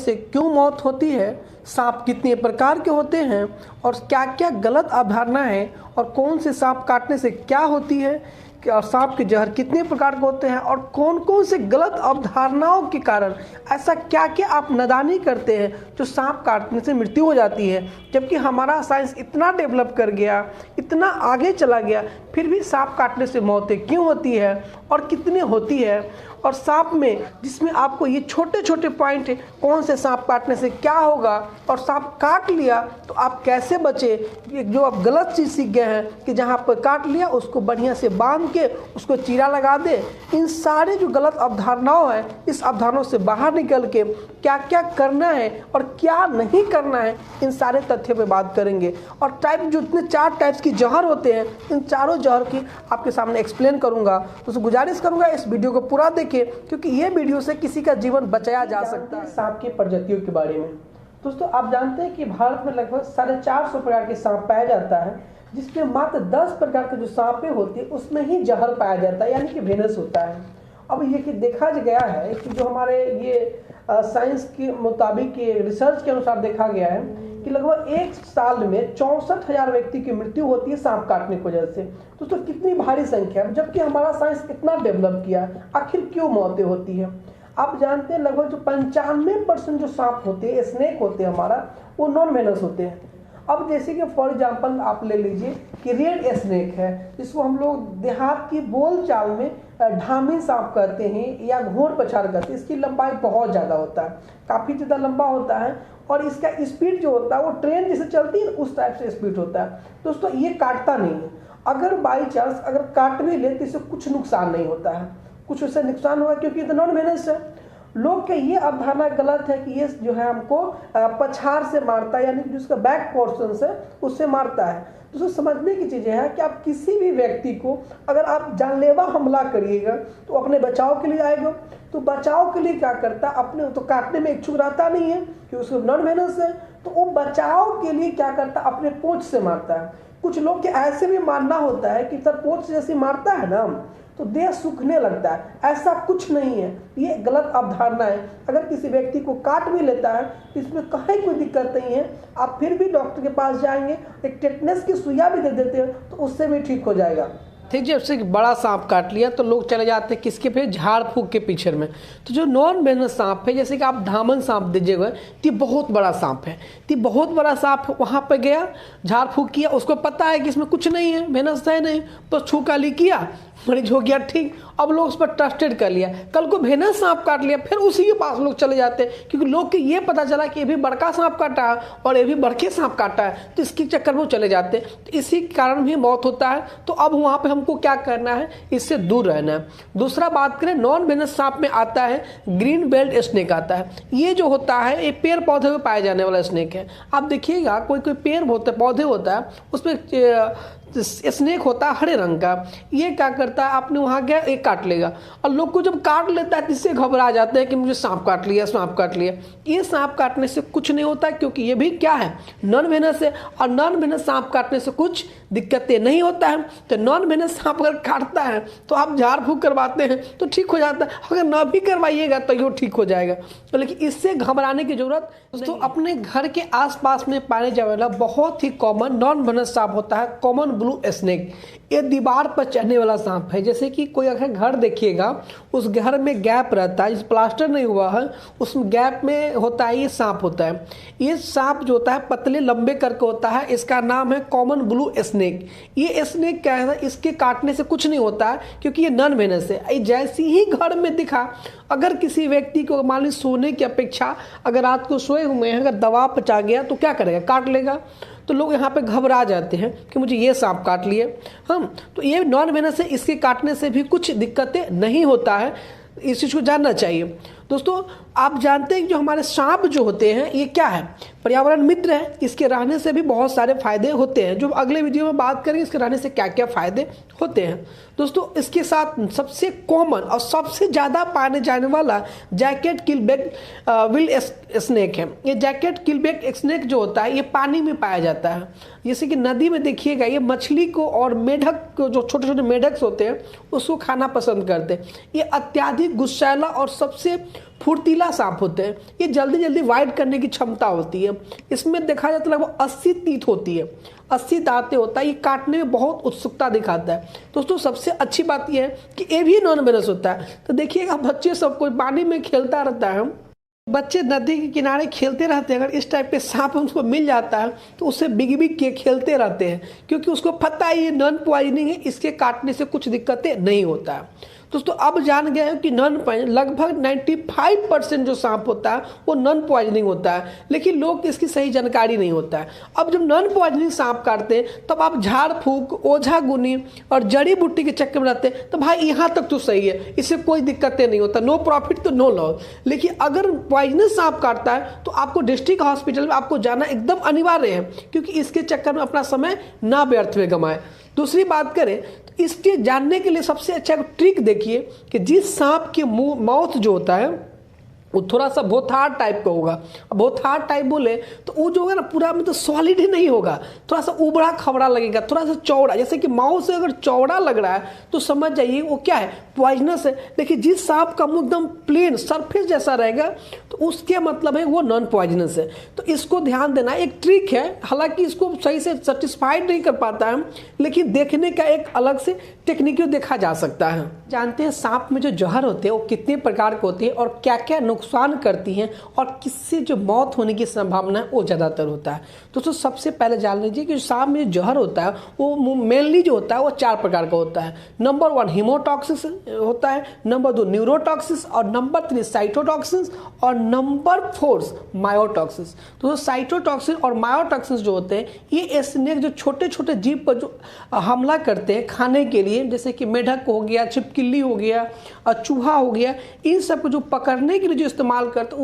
से क्यों मौत होती है, सांप कितने प्रकार के होते हैं और क्या क्या गलत अवधारणा है, और कौन से सांप काटने से क्या होती है, और सांप के जहर कितने प्रकार के होते हैं, और कौन कौन से गलत अवधारणाओं के कारण ऐसा क्या क्या आप नादानी करते हैं जो सांप काटने से मृत्यु हो जाती है। जबकि हमारा साइंस इतना डेवलप कर गया, इतना आगे चला गया, फिर भी सांप काटने से मौतें क्यों होती है और कितनी होती है। और सांप में जिसमें आपको ये छोटे छोटे पॉइंट, कौन से सांप काटने से क्या होगा, और सांप काट लिया तो आप कैसे बचे, ये जो आप गलत चीज़ सीख गए हैं कि जहाँ पर काट लिया उसको बढ़िया से बांध के उसको चीरा लगा दे। इन सारे जो गलत अवधारणाओं हैं, इस अवधारणाओं से बाहर निकल के क्या क्या करना है और क्या नहीं करना है, इन सारे तथ्यों पे बात करेंगे। और टाइप जो इतने 4 टाइप्स की जहर होते हैं, इन चारों जहर की आपके सामने एक्सप्लेन करूंगा। तो गुजारिश करूंगा इस वीडियो को पूरा देखिए, क्योंकि ये वीडियो से किसी का जीवन बचाया जा सकता है। सांप की प्रजातियों के बारे में दोस्तों, आप जानते हैं कि भारत में लगभग 450 प्रकार के सांप पाया जाता है, जिसमें मात्र 10 प्रकार के जो सांपें होती है उसमें ही जहर पाया जाता है, यानी कि वेनस होता है। अब ये कि देखा गया है कि जो हमारे ये साइंस के मुताबिक, रिसर्च के अनुसार देखा गया है कि लगभग एक साल में 64,000 व्यक्ति की मृत्यु होती है सांप काटने की वजह से। दोस्तों कितनी भारी संख्या है, जबकि हमारा साइंस इतना डेवलप किया, आखिर क्यों मौतें होती है। आप जानते हैं लगभग जो 95% जो सांप होते हैं, स्नेक होते हैं हमारा, वो नॉन वेनस होते हैं। अब जैसे कि फॉर एग्जांपल आप ले लीजिए कि रेड स्नेक है, जिसको हम लोग देहात की बोल चाल में ढामी सांप कहते हैं या घोर पछाड़ कहते हैं। इसकी लंबाई बहुत ज़्यादा होता है, काफ़ी ज़्यादा लंबा होता है, और इसका स्पीड जो होता है वो ट्रेन जैसे चलती है उस टाइप से स्पीड होता है। दोस्तों ये काटता नहीं है, अगर बाई चांस अगर काट भी ले तो इससे कुछ नुकसान नहीं होता है, कुछ उससे नुकसान होगा क्योंकि ये नॉन वेनस है। लोग के ये अवधारणा गलत है कि ये जो है हमको पछाड़ से मारता है, यानी कि जिसका बैक पोर्शन से उससे मारता है। तो समझने की चीज़ें हैं कि आप किसी भी व्यक्ति को अगर आप जानलेवा हमला करिएगा तो अपने बचाव के लिए आएगा, तो बचाव के लिए क्या करता है, अपने तो काटने में इच्छुक रहता नहीं है कि उसको नॉन वेनस है, तो वो बचाव के लिए क्या करता है, अपने पूंछ से मारता है। कुछ लोग के ऐसे भी मानना होता है कि सर पूंछ जैसे मारता है ना तो देह सूखने लगता है, ऐसा कुछ नहीं है, ये गलत अवधारणा है। अगर किसी व्यक्ति को काट भी लेता है तो इसमें कहीं कोई दिक्कत नहीं है, आप फिर भी डॉक्टर के पास जाएंगे, एक टेटनस की सुइया भी दे देते हैं तो उससे भी ठीक हो जाएगा। ठीक, जब से बड़ा सांप काट लिया तो लोग चले जाते हैं किसके पे, झाड़ फूक के पीछे में। तो जो नॉन वेनस सांप है, जैसे कि आप धामन सांप दीजिएगा, तो बहुत बड़ा सांप है, तो बहुत बड़ा सांप वहाँ पे गया, झाड़ फूक किया, उसको पता है कि इसमें कुछ नहीं है, वेनस है नहीं, तो छू काली किया, मरीज हो गया ठीक। अब लोग उस पर ट्रस्टेड कर लिया, कल को वेनस सांप काट लिया, फिर उसी के पास लोग चले जाते हैं, क्योंकि लोग को ये पता चला कि ये भी बड़का सांप काटा है और ये भी बड़के सांप काटा है, तो इसके चक्कर में वो चले जाते हैं, तो इसी कारण भी मौत होता है। तो अब वहाँ पे हमको क्या करना है, इससे दूर रहना है। दूसरा बात करें, नॉन वेनस सांप में आता है ग्रीन बेल्ट स्नेक आता है। ये जो होता है ये पेड़ पौधे में पाया जाने वाला स्नेक है। आप देखिएगा कोई कोई पेड़ होता है, पौधे होता है, उसमें स्नेक होता है हरे रंग का। ये क्या करता है, आपने वहाँ गया एक काट लेगा, और लोग को जब काट लेता है इससे घबरा जाते हैं कि मुझे सांप काट लिया, सांप काट लिया। ये सांप काटने से कुछ नहीं होता, क्योंकि ये भी क्या है, नॉन वेनस है, और नॉन वेनस सांप काटने से कुछ दिक्कतें नहीं होता है। तो नॉन वेनस सांप अगर काटता है तो आप झाड़ फूक करवाते हैं तो ठीक हो जाता है, अगर ना भी करवाइएगा तो ये ठीक हो जाएगा। तो लेकिन इससे घबराने की जरूरत दोस्तों, अपने घर के आसपास में पाने जाने वाला बहुत ही कॉमन नॉन वेनस सांप होता है कॉमन ब्लू स्नेक। ये दीवार पर चढ़ने वाला सांप है। जैसे कि कोई अगर घर देखिएगा, उस घर में गैप रहता है, जिस प्लास्टर नहीं हुआ है उस गैप में होता है, ये सांप होता है। ये सांप जो होता है पतले लंबे करके होता है, इसका नाम है कॉमन ब्लू स्नेक। ये स्नेक क्या है, इसके काटने से कुछ नहीं होता है, क्योंकि ये नॉन वेनस है। जैसे ही घर में दिखा, अगर किसी व्यक्ति को मान लीजिए सोने की अपेक्षा अगर रात को सोए हुए हैं, अगर दवा पचा गया तो क्या करेगा, काट लेगा। तो लोग यहाँ पे घबरा जाते हैं कि मुझे ये सांप काट लिए हम, तो ये नॉन वेनस है, इसके काटने से भी कुछ दिक्कतें नहीं होता है, इस चीज़ को जानना चाहिए। दोस्तों आप जानते हैं कि जो हमारे सांप जो होते हैं ये क्या है, पर्यावरण मित्र है, इसके रहने से भी बहुत सारे फायदे होते हैं, जो अगले वीडियो में बात करेंगे इसके रहने से क्या क्या फायदे होते हैं। दोस्तों इसके साथ सबसे कॉमन और सबसे ज़्यादा पाने जाने वाला जैकेट किलबैक विल स्नेक है। ये जैकेट किलबैक स्नेक जो होता है ये पानी में पाया जाता है। जैसे कि नदी में देखिएगा, ये मछली को और मेढक को, जो छोटे छोटे मेढक्स होते हैं उसको खाना पसंद करते हैं। ये अत्याधिक गुस्सैला और सबसे फुर्तीला सांप होते हैं। ये जल्दी जल्दी वाइट करने की क्षमता होती है। इसमें देखा जाए तो लगभग 80 तीत होती है, 80 दांतें होता है। ये काटने में बहुत उत्सुकता दिखाता है। दोस्तों सबसे अच्छी बात यह है कि ये भी नॉन वेनस होता है। तो देखिएगा बच्चे सब कोई पानी में खेलता रहता है, बच्चे नदी के किनारे खेलते रहते हैं, अगर इस टाइप के सांप उनको मिल जाता है तो उससे बिग बिग के खेलते रहते हैं, क्योंकि उसको पता है ये नॉन पॉइजनिंग है, इसके काटने से कुछ दिक्कतें नहीं होता है। दोस्तों अब जान गए हैं कि नॉन पॉइजनिंग लगभग 95% जो सांप होता है वो नॉन पॉइजनिंग होता है, लेकिन लोग इसकी सही जानकारी नहीं होता है। अब जब नॉन पॉइजनिंग सांप काटते हैं तब आप झाड़ फूक, ओझा गुनी और जड़ी बूटी के चक्कर में रहते हैं, तो भाई यहाँ तक तो सही है, इससे कोई दिक्कतें नहीं होता, नो प्रॉफिट तो नो लॉस। लेकिन अगर पॉइजनस सांप काटता है तो आपको डिस्ट्रिक्ट हॉस्पिटल में आपको जाना एकदम अनिवार्य है, क्योंकि इसके चक्कर में अपना समय ना व्यर्थ में गंवाए। दूसरी बात करें तो इसके जानने के लिए सबसे अच्छा ट्रिक देखिए कि जिस सांप के मुंह माउथ जो होता है वो थोड़ा सा भोथार टाइप का होगा। भोथार टाइप बोले तो वो जो होगा ना पूरा मतलब सॉलिड ही नहीं होगा, थोड़ा सा उबड़ा खबड़ा लगेगा, थोड़ा सा चौड़ा, जैसे कि माउथ से अगर चौड़ा लग रहा है तो समझ जाइए वो क्या है, पॉइजनस है। लेकिन जिस सांप का मुंह एकदम प्लेन सरफेस जैसा रहेगा तो उसके मतलब है वो नॉन पॉइजनस है। तो इसको ध्यान देना एक ट्रिक है, हालांकि इसको सही से सेटिस्फाइड नहीं कर पाता है, लेकिन देखने का एक अलग से टेक्निक देखा जा सकता है। जानते हैं सांप में जो जहर होते हैं वो कितने प्रकार के होते हैं और क्या क्या नुकसान करती हैं और किससे जो मौत होने की संभावना है वो ज़्यादातर होता है। दोस्तों सबसे पहले जान लीजिए कि सांप में जहर होता है वो मेनली जो होता है वो 4 प्रकार का होता है। नंबर 1 हीमोटॉक्सिस होता है, नंबर 2 न्यूरोटॉक्सिस और नंबर 3 साइटोटॉक्सिस और नंबर 4 मायोटॉक्सिस। तो साइटोटॉक्सिस और मायोटॉक्सिस जो होते हैं ये स्नेक जो छोटे छोटे जीव पर जो हमला करते हैं खाने के लिए, जैसे कि मेढक हो गया, छिपकली हो गया और चूहा हो गया, इन सब को जो पकड़ने के लिए जो इस्तेमाल करते हैं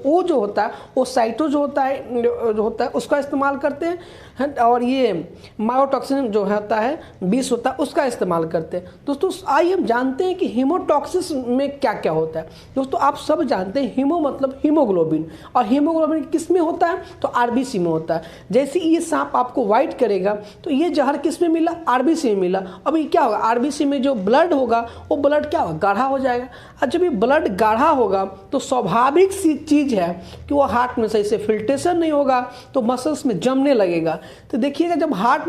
वो जो होता है वो साइटो जो होता है उसका इस्तेमाल करते हैं, और ये मायोटॉक्सिन जो होता है विष होता है उसका इस्तेमाल करते हैं। दोस्तों आइए हम जानते हैं कि हीमोटॉक्सिस में क्या क्या होता है। दोस्तों आप सब जानते हैं हीमो मतलब हीमोग्लोबिन, और हीमोग्लोबिन किस में होता है तो आरबीसी में होता है। जैसे ये सांप आपको वाइट करेगा तो ये जहर किस में मिला, आरबीसी में मिला। अब ये क्या होगा, आरबीसी में जो ब्लड होगा वो ब्लड क्या होगा, गाढ़ा हो जाएगा। और जब ये ब्लड गाढ़ा होगा तो स्वाभाविक सी चीज़ है कि वो हार्ट में सही से फिल्ट्रेशन नहीं होगा तो मसल्स में जमने लगेगा। तो देखिएगा जब हार्ट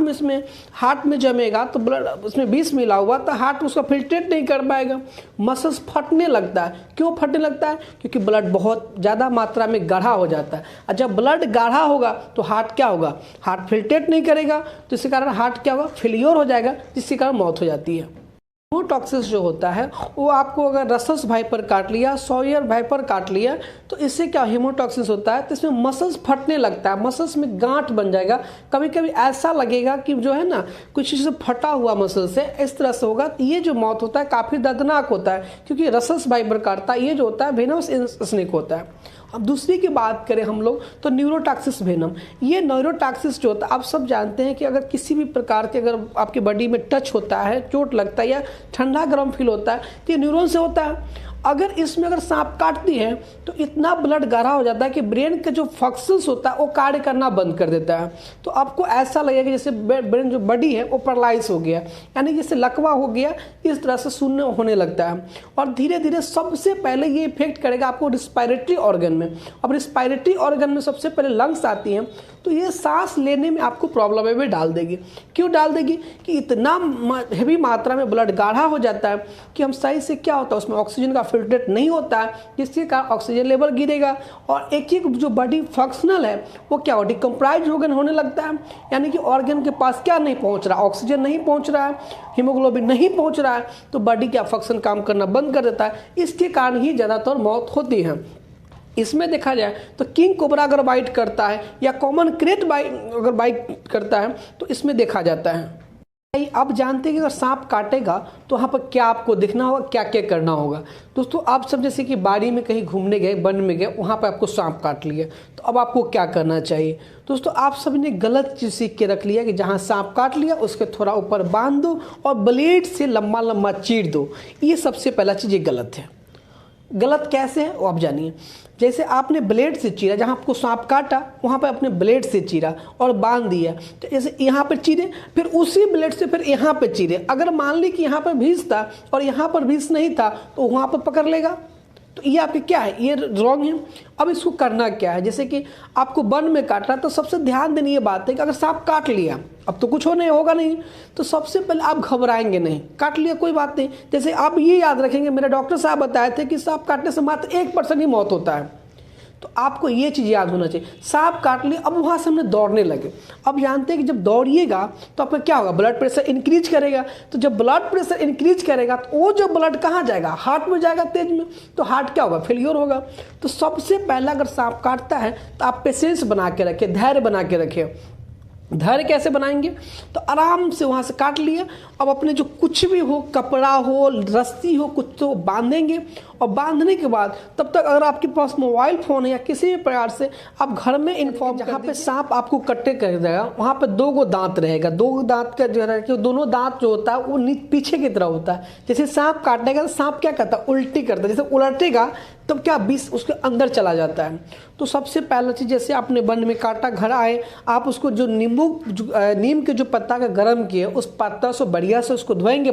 में जमेगा तो ब्लड उसमें विष मिला हुआ तो हार्ट उसका फिल्ट्रेट नहीं कर पाएगा, मसल्स फटने लगता है। क्यों फटने लगता है, क्योंकि ब्लड बहुत ज़्यादा मात्रा में गाढ़ा हो जाता है। और जब ब्लड गाढ़ा होगा तो हार्ट क्या होगा, हार्ट फिल्ट्रेट नहीं करेगा तो इसके कारण हार्ट क्या होगा, फेलियर हो जाएगा, जिसके कारण मौत हो जाती है। हीमोटॉक्सिस जो होता है वो आपको अगर रसस वाइपर काट लिया, सॉयर वाइपर काट लिया तो इससे क्या हीमोटॉक्सिस होता है तो इसमें मसल्स फटने लगता है, मसल्स में गांठ बन जाएगा। कभी कभी ऐसा लगेगा कि जो है ना कुछ चीज़ से फटा हुआ मसल से इस तरह से होगा। ये जो मौत होता है काफ़ी दर्दनाक होता है, क्योंकि रसस वाइपर काटता है, ये जो होता है वेनमस स्नेक होता है। अब दूसरी की बात करें हम लोग तो न्यूरोटॉक्सिस वेनम। ये न्यूरोटॉक्सिस जो होता है आप सब जानते हैं कि अगर किसी भी प्रकार के अगर आपके बॉडी में टच होता है, चोट लगता है या ठंडा गर्म फील होता है तो ये न्यूरॉन से होता है। अगर इसमें अगर सांप काटती है तो इतना ब्लड गाढ़ा हो जाता है कि ब्रेन का जो फंक्शंस होता है वो कार्य करना बंद कर देता है। तो आपको ऐसा लगेगा कि जैसे ब्रेन जो बॉडी है वो पैरालाइज हो गया, यानी जैसे लकवा हो गया, इस तरह से शून्य होने लगता है। और धीरे धीरे सबसे पहले ये इफेक्ट करेगा आपको रिस्पायरेटरी ऑर्गन में। अब रिस्पायरेटरी ऑर्गन में सबसे पहले लंग्स आती हैं, तो ये सांस लेने में आपको प्रॉब्लम में डाल देगी। क्यों डाल देगी कि इतना हेवी मात्रा में ब्लड गाढ़ा हो जाता है कि हम सही से क्या होता है उसमें ऑक्सीजन का फिल्ट्रेट नहीं होता है, जिसके कारण ऑक्सीजन लेवल गिरेगा और एक एक जो बॉडी फंक्शनल है वो क्या हो डिकम्प्राइज होने लगता है। यानी कि ऑर्गन के पास क्या नहीं पहुंच रहा, ऑक्सीजन नहीं पहुंच रहा है, हीमोग्लोबिन नहीं पहुंच रहा है, तो बॉडी क्या फंक्शन काम करना बंद कर देता है। इसके कारण ही ज़्यादातर मौत होती है। इसमें देखा जाए तो किंग कोबरा अगर बाइट करता है या कॉमन क्रेट अगर बाइट करता है तो इसमें देखा जाता है। अब जानते हैं कि अगर सांप काटेगा तो वहाँ पर क्या आपको दिखना होगा, क्या क्या करना होगा। दोस्तों आप सब जैसे कि बाड़ी में कहीं घूमने गए, वन में गए, वहाँ पर आपको सांप काट लिया तो अब आपको क्या करना चाहिए। दोस्तों आप सब ने गलत चीज़ सीख के रख लिया कि जहाँ सांप काट लिया उसके थोड़ा ऊपर बांध दो और ब्लेड से लंबा लंबा चीर दो। ये सबसे पहला चीज़ ये गलत है। गलत कैसे है वो आप जानिए। जैसे आपने ब्लेड से चीरा, जहाँ आपको सांप काटा वहाँ पर अपने ब्लेड से चीरा और बांध दिया, तो जैसे यहाँ पर चीरे फिर उसी ब्लेड से फिर यहाँ पर चीरे। अगर मान ली कि यहाँ पर विष था और यहाँ पर विष नहीं था तो वहाँ पर पकड़ लेगा, तो ये आपके क्या है, ये रॉन्ग है। अब इसको करना क्या है, जैसे कि आपको वन में काटना, तो सबसे ध्यान देनी ये बात है कि अगर सांप काट लिया, अब तो कुछ होने होगा नहीं, तो सबसे पहले आप घबराएंगे नहीं। काट लिया कोई बात नहीं, जैसे आप ये याद रखेंगे, मेरे डॉक्टर साहब बताए थे कि सांप काटने से मात्र 1% ही मौत होता है। तो आपको ये चीज़ याद होना चाहिए। सांप काट लिया, अब वहाँ से हमने दौड़ने लगे। अब जानते हैं कि जब दौड़िएगा तो आपका क्या होगा, ब्लड प्रेशर इंक्रीज करेगा। तो जब ब्लड प्रेशर इंक्रीज करेगा तो वो जो ब्लड कहाँ जाएगा, हार्ट में जाएगा तेज में, तो हार्ट क्या होगा, फेलियर होगा। तो सबसे पहला अगर सांप काटता है तो आप पेशेंस बना के रखें, धैर्य बना के रखें। धैर्य कैसे बनाएंगे, तो आराम से वहाँ से काट लिया। अब अपने जो कुछ भी हो, कपड़ा हो, रस्सी हो, कुछ तो बांधेंगे। और बांधने के बाद तब तक अगर आपके पास मोबाइल फ़ोन है या किसी भी प्रकार से आप घर में इन्फॉर्म, जहाँ पे सांप आपको कट्टे कर देगा वहाँ पे 2 दांत रहेगा। 2 दांत का जो है कि दोनों दांत जो होता है वो पीछे की तरह होता है। जैसे सांप काटेगा तो सांप क्या करता है, उल्टी करता है। जैसे उलटेगा तब क्या विष उसके अंदर चला जाता है। तो सबसे पहला चीज़, जैसे आपने वन में काटा, घर आए, आप उसको जो नीम के जो पत्ता का गर्म किए उस पत्ता से बढ़िया से उसको धोएंगे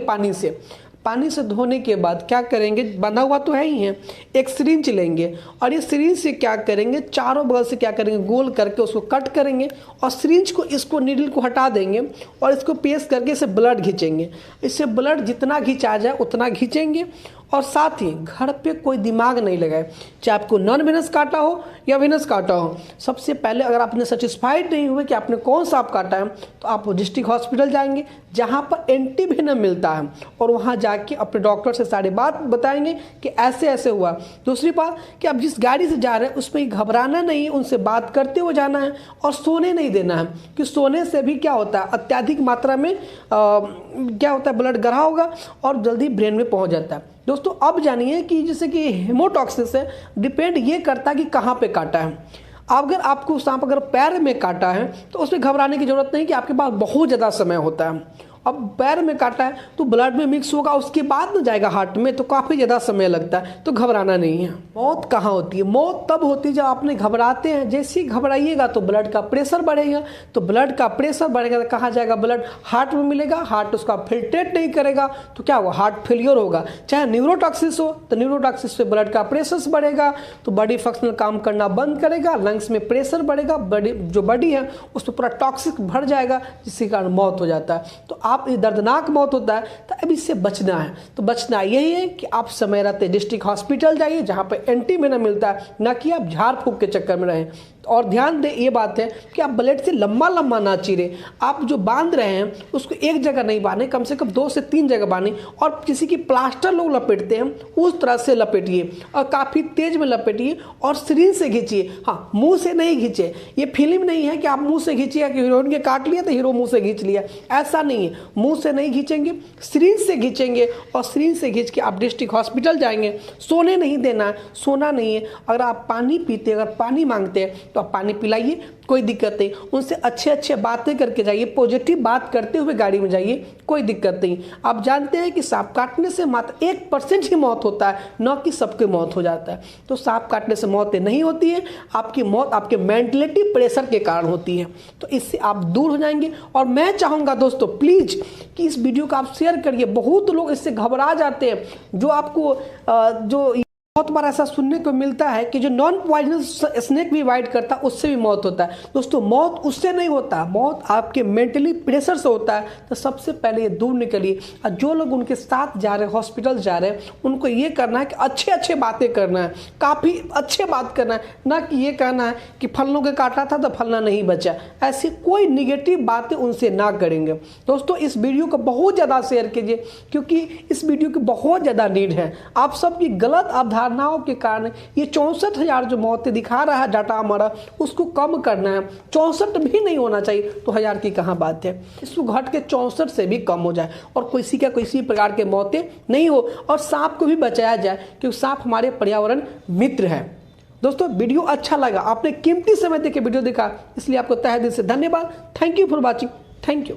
पानी से धोने के बाद क्या करेंगे, बना हुआ तो है ही है, एक सिरिंज लेंगे और ये सिरिंज से क्या करेंगे, चारों बगल से क्या करेंगे, गोल करके उसको कट करेंगे और सिरिंज को, इसको नीडल को हटा देंगे और इसको पेस्ट करके इसे ब्लड खींचेंगे। इससे ब्लड जितना खींचा जाए उतना खींचेंगे। और साथ ही घर पे कोई दिमाग नहीं लगाए, चाहे आपको नॉन वेनस काटा हो या वेनस काटा हो। सबसे पहले अगर आपने सेटिस्फाइड नहीं हुए कि आपने कौन सा आप काटा है, तो आप डिस्ट्रिक्ट हॉस्पिटल जाएंगे जहाँ पर एंटीवेनम मिलता है और वहाँ जाके अपने डॉक्टर से सारी बात बताएंगे कि ऐसे ऐसे हुआ। दूसरी बात कि आप जिस गाड़ी से जा रहे हैं उसमें घबराना नहीं, उनसे बात करते हुए जाना है और सोने नहीं देना है, कि सोने से भी क्या होता है, अत्यधिक मात्रा में क्या होता है, ब्लड गढ़ा होगा और जल्दी ब्रेन में पहुँच जाता है। दोस्तों अब जानिए कि जैसे कि हेमोटॉक्सिस से डिपेंड ये करता है कि कहाँ पे काटा है। अगर आपको सांप अगर पैर में काटा है तो उसमें घबराने की जरूरत नहीं कि आपके पास बहुत ज़्यादा समय होता है। अब पैर में काटा है तो ब्लड में मिक्स होगा, उसके बाद न जाएगा हार्ट में, तो काफ़ी ज़्यादा समय लगता है, तो घबराना नहीं है। मौत कहाँ होती है, मौत तब होती है जब आपने घबराते हैं। जैसे ही घबराइएगा तो ब्लड का प्रेशर बढ़ेगा, तो ब्लड का प्रेशर बढ़ेगा तो कहाँ जाएगा, ब्लड हार्ट में मिलेगा, हार्ट उसका फिल्ट्रेट नहीं करेगा तो क्या होगा, हार्ट फेलियर होगा। चाहे न्यूरोटॉक्सिस हो तो न्यूरोटॉक्सिस से ब्लड का प्रेशर बढ़ेगा तो बॉडी फंक्शनल काम करना बंद करेगा, लंग्स में प्रेशर बढ़ेगा, बॉडी है उस पर पूरा टॉक्सिक भर जाएगा, जिसके कारण मौत हो जाता है। तो आप दर्दनाक मौत होता है, तो अब इससे बचना है। तो बचना यही है कि आप समय रहते डिस्ट्रिक्ट हॉस्पिटल जाइए जहाँ पे एंटीवेनम मिलता है, ना कि आप झाड़ फूक के चक्कर में रहें। और ध्यान दें, ये बात है कि आप ब्लेड से लंबा लंबा ना चीरें। आप जो बांध रहे हैं उसको एक जगह नहीं बांधे, कम से कम 2 से 3 जगह बांधें। और किसी की प्लास्टर लोग लपेटते हैं उस तरह से लपेटिए और काफ़ी तेज में लपेटिए और सिरिंज से खींचिए। हाँ, मुंह से नहीं खींचे। ये फिल्म नहीं है कि आप मुंह से खींचिए कि हीरोइन के काट लिया तो हीरो मुंह से खींच लिया, ऐसा नहीं है। मुंह से नहीं खींचेंगे, सिरिंज से खींचेंगे और सिरिंज से खींच के आप डिस्ट्रिक्ट हॉस्पिटल जाएंगे। सोने नहीं देना है, सोना नहीं है। अगर आप पानी पीते, अगर पानी मांगते हैं तो आप पानी पिलाइए, कोई दिक्कत नहीं। उनसे अच्छे अच्छे बातें करके जाइए, पॉजिटिव बात करते हुए गाड़ी में जाइए, कोई दिक्कत नहीं। आप जानते हैं कि सांप काटने से मात्र 1% ही मौत होता है, न कि सबके मौत हो जाता है। तो सांप काटने से मौतें नहीं होती है, आपकी मौत आपके मेंटलिटी प्रेशर के कारण होती है। तो इससे आप दूर हो जाएंगे। और मैं चाहूँगा दोस्तों प्लीज़ कि इस वीडियो को आप शेयर करिए। बहुत लोग इससे घबरा जाते हैं, जो आपको जो बहुत बार ऐसा सुनने को मिलता है कि जो नॉन पॉइजनस स्नेक भी बाइट करता है उससे भी मौत होता है। दोस्तों मौत उससे नहीं होता, मौत आपके मेंटली प्रेशर से होता है। तो सबसे पहले ये दूर निकलिए। और जो लोग उनके साथ जा रहे हैं, हॉस्पिटल जा रहे हैं, उनको ये करना है कि अच्छे अच्छे बातें करना है, काफ़ी अच्छे बात करना है, ना कि ये कहना है कि फलनों के काटा था तो फलना नहीं बचा। ऐसी कोई निगेटिव बातें उनसे ना करेंगे। दोस्तों इस वीडियो को बहुत ज़्यादा शेयर कीजिए, क्योंकि इस वीडियो की बहुत ज़्यादा नीड है। आप सबकी गलत अवधारणाओं के कारण ये 64,000 जो मौतें दिखा रहा है डाटा हमारा, उसको कम करना है। 64 भी नहीं होना चाहिए तो 1000 की कहाँ बात है। इसको घट के 64 से भी कम हो जाए और किसी प्रकार के मौतें नहीं हो और सांप को भी बचाया जाए, क्योंकि सांप हमारे पर्यावरण मित्र है। दोस्तों वीडियो अच्छा लगा, आपने कीमती समय देके वीडियो देखा, इसलिए आपको तहे दिल से धन्यवाद। Thank you for watching. Thank you.